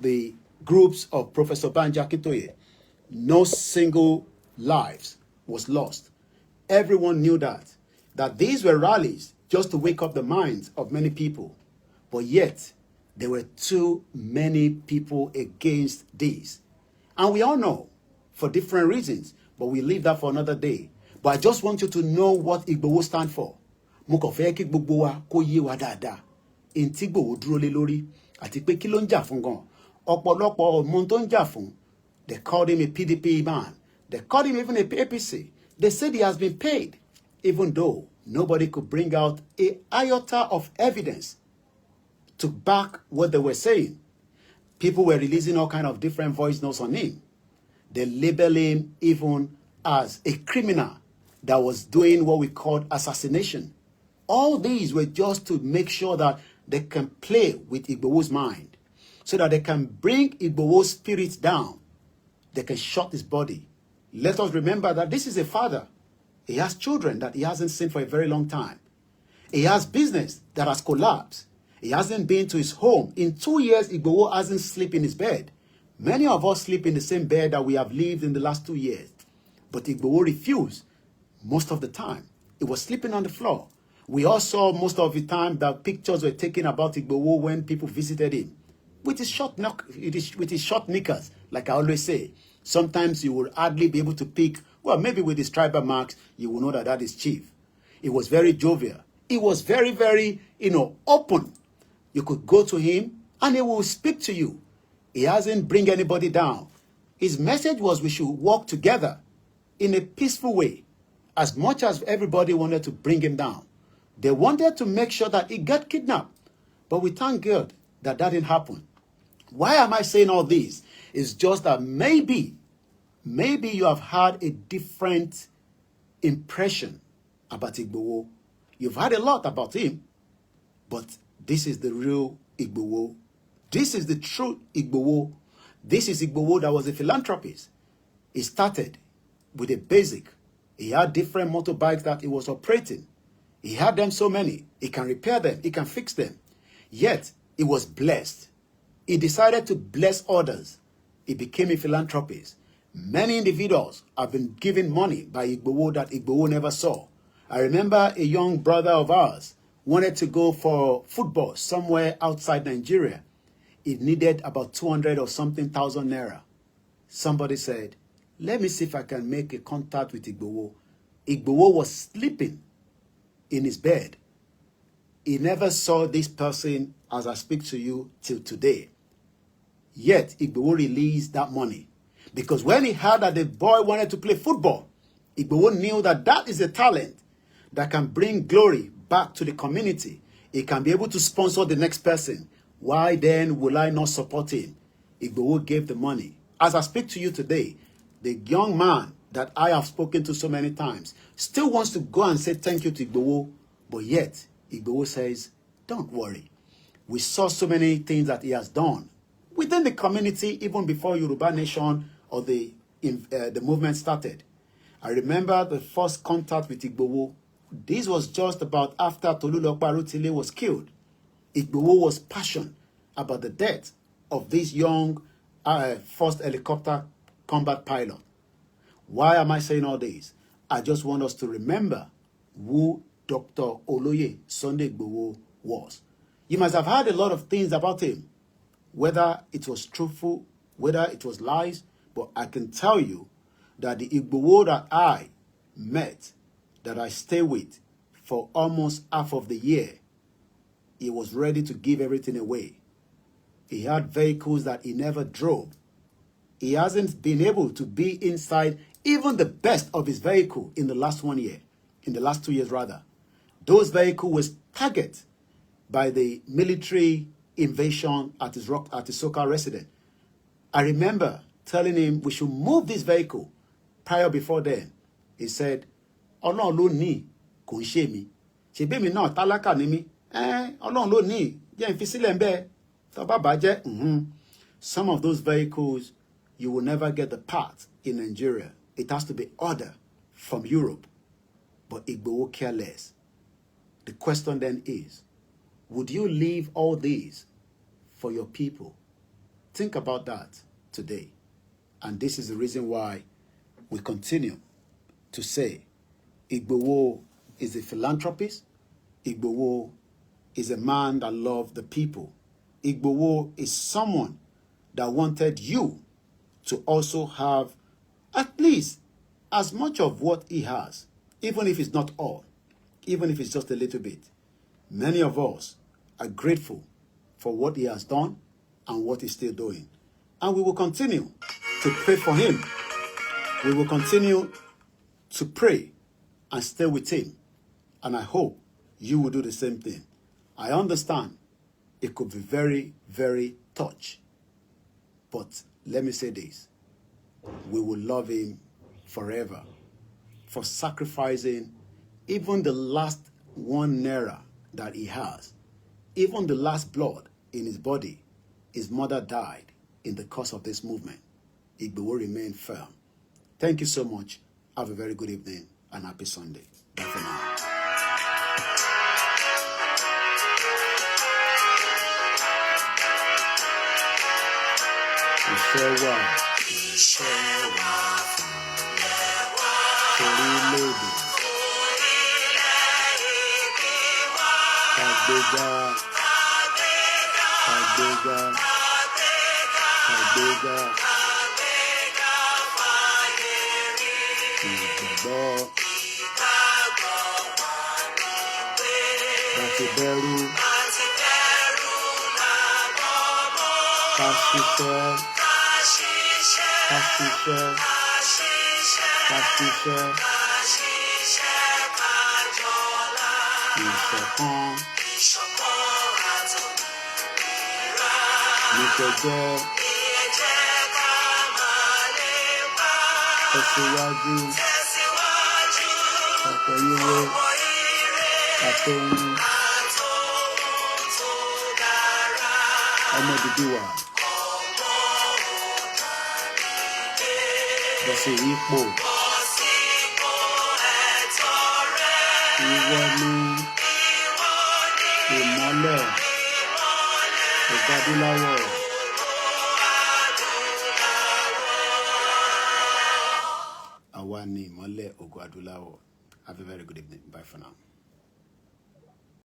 the groups of Professor Banji Akintoye, no single lives was lost. Everyone knew that these were rallies just to wake up the minds of many people. But yet, there were too many people against this. And we all know, for different reasons, but we leave that for another day. But I just want you to know what Igboho stand for. Mo kàn fẹ́ kí gbogbo wa kó yé wa dáadáa. In tí Igboho dúró lé lórí, àti pé kí ló ń jà fún gan. Ọ̀pọ̀lọpọ̀ ọmọ tó ń jà fún. They called him a PDP man. They called him even a APC. They said he has been paid, even though nobody could bring out a iota of evidence to back what they were saying. People were releasing all kinds of different voice notes on him. They labeled him even as a criminal that was doing what we called assassination. All these were just to make sure that they can play with Igboho's mind, so that they can bring Igboho's spirit down. They can shut his body. Let us remember that this is a father. He has children that he hasn't seen for a very long time. He has business that has collapsed. He hasn't been to his home. In 2 years, Igboho hasn't slept in his bed. Many of us sleep in the same bed that we have lived in the last 2 years. But Igboho refused most of the time. He was sleeping on the floor. We all saw most of the time that pictures were taken about Igboho when people visited him. With his short knickers, like I always say. Sometimes you will hardly be able to pick, well, maybe with his tribal marks, you will know that that is chief. He was very jovial. He was very, very, open. You could go to him and he will speak to you. He hasn't bring anybody down. His message was we should work together in a peaceful way. As much as everybody wanted to bring him down, they wanted to make sure that he got kidnapped. But we thank God that that didn't happen. Why am I saying all this? It's just that maybe you have had a different impression about Igboho. You've heard a lot about him, but this is the real Igboho. This is the true Igboho. This is Igboho that was a philanthropist. He started with a basic. He had different motorbikes that he was operating. He had them so many. He can repair them. He can fix them. Yet, he was blessed. He decided to bless others. He became a philanthropist. Many individuals have been given money by Igboho that Igboho never saw. I remember a young brother of ours wanted to go for football somewhere outside Nigeria. It needed about 200 or something thousand naira. Somebody said, let me see if I can make a contact with Igboho. Igboho was sleeping in his bed. He never saw this person as I speak to you till today. Yet, Igboho released that money. Because when he heard that the boy wanted to play football, Igboho knew that that is a talent that can bring glory back to the community. He can be able to sponsor the next person. Why then will I not support him? Igboho gave the money. As I speak to you today, the young man that I have spoken to so many times still wants to go and say thank you to Igboho, but yet Igboho says, don't worry. We saw so many things that he has done within the community, even before Yoruba Nation or the movement started. I remember the first contact with Igboho. This was just about after Tolulope Arutile was killed. Igboho was passionate about the death of this young first helicopter combat pilot. Why am I saying all this? I just want us to remember who Dr. Oloye Sunday Igboho was. You must have heard a lot of things about him, whether it was truthful, whether it was lies, but I can tell you that the Igboho that I met, that I stayed with for almost half of the year, he was ready to give everything away. He had vehicles that he never drove. He hasn't been able to be inside even the best of his vehicle in the last 1 year, in the last 2 years rather. Those vehicles was targeted by the military invasion at his SoCal residence. I remember telling him we should move this vehicle. Before then, he said, Ọlọ́run ló ní, kò ń ṣe mí. Ṣebí mi náà tálákà ni mí. Ọlọ́run ló ní, jẹ́ n fi sílẹ̀ ńbẹ̀. Tó bá bàjẹ́. Some of those vehicles, you will never get the parts in Nigeria. It has to be ordered from Europe. But Igboho care less. The question then is, would you leave all these for your people? Think about that today. And this is the reason why we continue to say Igboho is a philanthropist. Igboho is a man that loved the people. Igboho is someone that wanted you to also have at least as much of what he has, even if it's not all, even if it's just a little bit. Many of us are grateful for what he has done and what he's still doing. And we will continue to pray for him. We will continue to pray and stay with him. And I hope you will do the same thing. I understand it could be very, very touch. But let me say this. We will love him forever for sacrificing even the last 1 naira that he has, even the last blood in his body. His mother died in the course of this movement. Igboho remain firm. Thank you so much. Have a very good evening and happy Sunday. Bye for now. Have a very good evening. Bye for now.